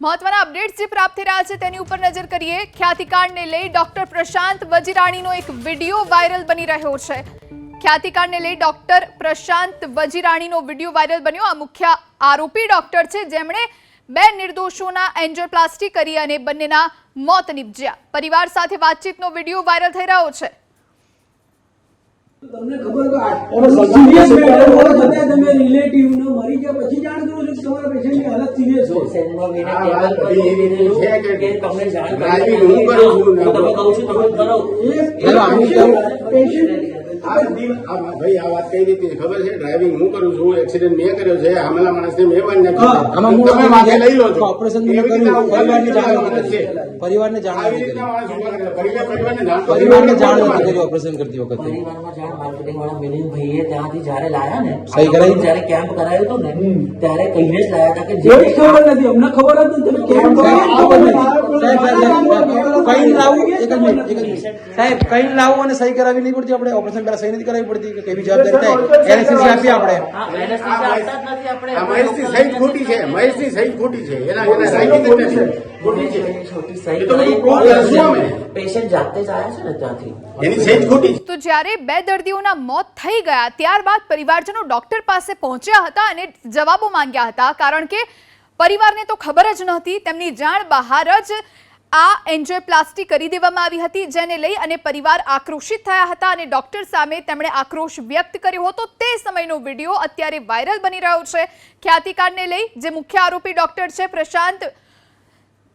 મહત્વના અપડેટ્સ જે પ્રાપ્ત થઈ રહ્યા છે તેની ઉપર નજર કરીએ। ખ્યાતિકાંડને લઈ ડોક્ટર પ્રશાંત વજીરાણીનો એક વિડિયો વાયરલ બની રહ્યો છે। ખ્યાતિકાંડને લઈ ડોક્ટર પ્રશાંત વજીરાણીનો વિડિયો વાયરલ બન્યો। આ મુખ્ય આરોપી ડોક્ટર છે જેમણે બે નિર્દોષોના એન્જિયોપ્લાસ્ટી કરી અને બંનેના મોત નિપજ્યા। પરિવાર સાથે વાતચીતનો વિડિયો વાયરલ થઈ રહ્યો છે। તમને ખબર કે સિરિયસ મેટર હોય છતાં તમે રિલેટિવનો મરી ગયા પછી જાણ કરો છો કે તમારા પેશન્ટની હાલત સિરિયસ છે। સેન્ડમાં વિના ટેબલ પર એવી છે કે તમને જાણ ડ્રાઇવિંગ હું કરું છું તમે કહું છું તમે કરો પેશન્ટ ભાઈ આ વાત કઈ રીતે ખબર છે? ડ્રાઇવિંગ હું કરું છું, એક્સિડન્ટ મેં કર્યો છે, આમેલા માણસને મેં પણ તમે માથે લઈ લો છો। ઓપરેશન પરિવારને જાણ ઓપરેશન કરતી વખતે પરિવારમાં જાણ માર્કેટિંગ વાળા મિલિંદભાઈએ ત્યાંથી જ્યારે લાયા ને સહી કરાવી જ્યારે કેમ્પ કરાયો હતો ને ત્યારે કહીને જ લાયા હતા કે કોઈ ખબર નથી, અમને ખબર જ નથી તમે કેમ કઈ લાવું સાહેબ કઈ લાવું અને સહી કરાવી નહીં પડતી? આપણે ઓપરેશન પહેલા સહી નથી કરાવી પડતી કે કેવી જવાબદારી થાય? એનેસ્થેસિયા આપીએ આપણે એનેસ્થેસિયા આપતા જ નથી આપણે। મહેશની સહી ખોટી છે, મહેશની સહી ખોટી છે, એના રાઈટિંગ ખોટી છે, છોટી સહી પેશન્ટ જાતે જ આવ્યા છે ને ત્યાંથી એની સહી ખોટી છે। તો જ્યારે બે દર્દીઓના મોત થઈ ગયા ત્યારબાદ પરિવારજનો ડોક્ટર પાસે પહોંચ્યા હતા અને જવાબો માંગ્યા હતા, કારણ કે પરિવારને તો ખબર જ નહોતી। તેમની જાણ બહાર જ આ એન્જિયોપ્લાસ્ટી કરી દેવામાં આવી હતી, જેને લઈ અને પરિવાર આક્રોશિત થયા હતા અને ડોક્ટર સામે તેમણે આક્રોશ વ્યક્ત કર્યો હતો। તે સમયનો વિડીયો અત્યારે વાયરલ બની રહ્યો છે। ખ્યાતિકાંડને લઈ જે મુખ્ય આરોપી ડોક્ટર છે પ્રશાંત,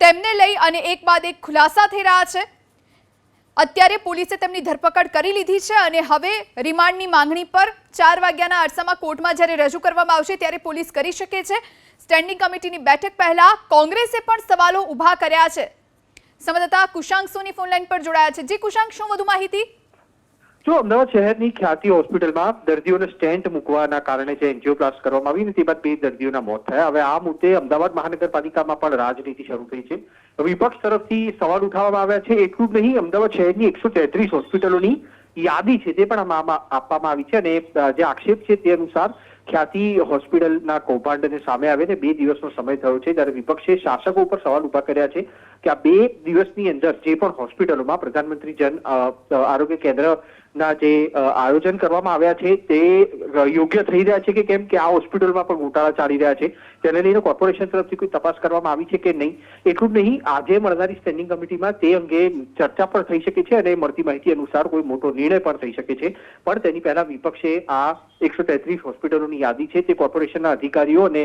તેમને લઈ અને એક બાદ એક ખુલાસા થઈ રહ્યા છે। અત્યારે પોલીસે તેમની ધરપકડ કરી લીધી છે અને હવે રિમાન્ડની માંગણી પર 4 વાગ્યાના અરસામાં કોર્ટમાં જ્યારે રજૂ કરવામાં આવશે ત્યારે પોલીસ કરી શકે છે। સ્ટેન્ડિંગ કમિટીની બેઠક પહેલા કોંગ્રેસે પણ સવાલો ઊભા કર્યા છે। સંવાદદાતા કુશાંક સોની ફોનલાઈન પર જોડાયા છે। જી કુશાંક, શું વધુ માહિતી? જો અમદાવાદ શહેરની ખ્યાતિ હોસ્પિટલમાં દર્દીઓને સ્ટેન્ટ મૂકવાના કારણે જે એન્જિયોપ્લાસ્ટ કરવામાં આવી તે બાદ 2 દર્દીઓના મોત થયા। હવે આ મુદ્દે અમદાવાદ મહાનગરપાલિકામાં પણ રાજનીતિ શરૂ થઈ છે। વિપક્ષ તરફથી સવાલ ઉઠાવવામાં આવ્યા છે। એટલું જ નહીં, અમદાવાદ શહેરની 133 હોસ્પિટલોની યાદી છે તે પણ આપવામાં આવી છે અને જે આક્ષેપ છે તે અનુસાર ખ્યાતિ હોસ્પિટલના કૌભાંડને સામે આવે 2 દિવસનો સમય થયો છે, ત્યારે વિપક્ષે શાસકો ઉપર સવાલ ઉભા કર્યા છે કે આ 2 દિવસની અંદર જે પણ હોસ્પિટલોમાં પ્રધાનમંત્રી જન આરોગ્ય કેન્દ્રના જે આયોજન કરવામાં આવ્યા છે તે યોગ્ય થઈ રહ્યા છે કે કેમ, કે આ હોસ્પિટલમાં પણ ગોટાળા ચાલી રહ્યા છે, તેને લઈને કોર્પોરેશન તરફથી કોઈ તપાસ કરવામાં આવી છે કે નહીં। એટલું જ નહીં, આજે મળનારી સ્ટેન્ડિંગ કમિટીમાં તે અંગે ચર્ચા પણ થઈ શકે છે અને મળતી માહિતી અનુસાર કોઈ મોટો નિર્ણય પણ થઈ શકે છે। પણ તેની પહેલા વિપક્ષે આ 133 હોસ્પિટલોની યાદી છે તે કોર્પોરેશનના અધિકારીઓ અને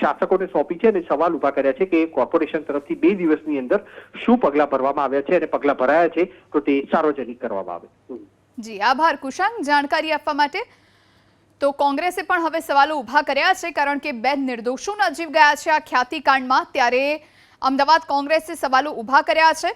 શાસકોને સોંપી છે અને સવાલ ઉભા કર્યા છે કે કોર્પોરેશન તરફથી 2 દિવસની અંદર શું પગલાં ભરવામાં આવ્યા છે અને પગલાં ભરાયા છે તો તે સાર્વજનિક કરવામાં આવે। જી આભાર કુશાંક જાણકારી આપવા માટે। તો કોંગ્રેસે પણ હવે સવાલો ઊભા કર્યા છે, કારણ કે 2 નિર્દોષોના જીવ ગયા છે આ ખ્યાતિકાંડમાં, ત્યારે અમદાવાદ કોંગ્રેસે સવાલો ઊભા કર્યા છે।